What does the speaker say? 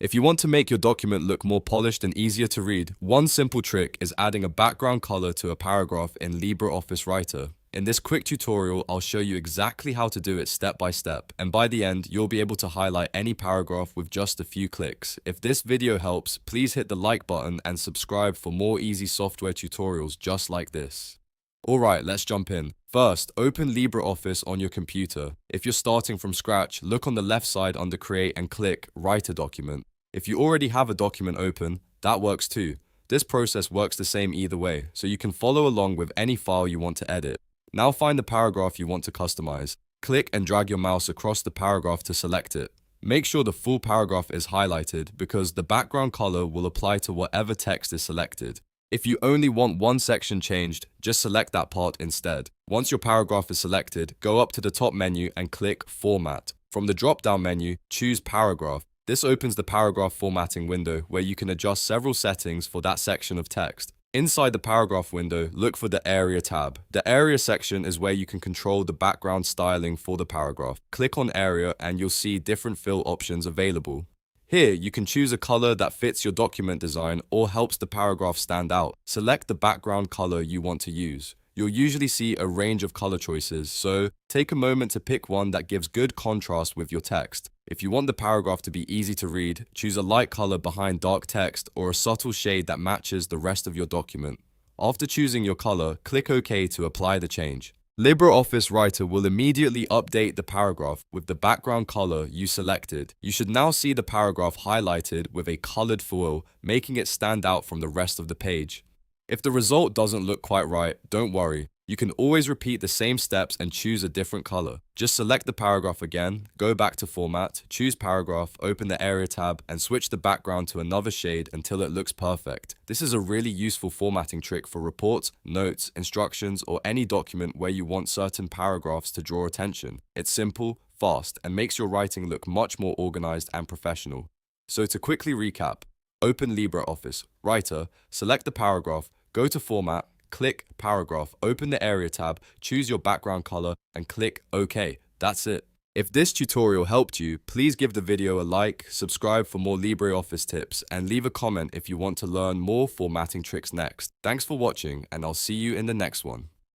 If you want to make your document look more polished and easier to read, one simple trick is adding a background color to a paragraph in LibreOffice Writer. In this quick tutorial, I'll show you exactly how to do it step by step, and by the end, you'll be able to highlight any paragraph with just a few clicks. If this video helps, please hit the like button and subscribe for more easy software tutorials just like this. Alright, let's jump in. First, open LibreOffice on your computer. If you're starting from scratch, look on the left side under Create and click Write a Document. If you already have a document open, that works too. This process works the same either way, so you can follow along with any file you want to edit. Now find the paragraph you want to customize. Click and drag your mouse across the paragraph to select it. Make sure the full paragraph is highlighted because the background color will apply to whatever text is selected. If you only want one section changed, just select that part instead. Once your paragraph is selected, go up to the top menu and click Format. From the drop-down menu, choose Paragraph. This opens the paragraph formatting window where you can adjust several settings for that section of text. Inside the paragraph window, look for the Area tab. The Area section is where you can control the background styling for the paragraph. Click on Area and you'll see different fill options available. Here, you can choose a color that fits your document design or helps the paragraph stand out. Select the background color you want to use. You'll usually see a range of color choices, so take a moment to pick one that gives good contrast with your text. If you want the paragraph to be easy to read, choose a light color behind dark text or a subtle shade that matches the rest of your document. After choosing your color, click OK to apply the change. LibreOffice Writer will immediately update the paragraph with the background color you selected. You should now see the paragraph highlighted with a colored foil, making it stand out from the rest of the page. If the result doesn't look quite right, don't worry. You can always repeat the same steps and choose a different color. Just select the paragraph again, go back to Format, choose Paragraph, open the Area tab, and switch the background to another shade until it looks perfect. This is a really useful formatting trick for reports, notes, instructions, or any document where you want certain paragraphs to draw attention. It's simple, fast, and makes your writing look much more organized and professional. So to quickly recap, open LibreOffice Writer, select the paragraph, go to Format, click Paragraph, open the Area tab, choose your background color, and click OK. That's it. If this tutorial helped you, please give the video a like, subscribe for more LibreOffice tips, and leave a comment if you want to learn more formatting tricks next. Thanks for watching, and I'll see you in the next one.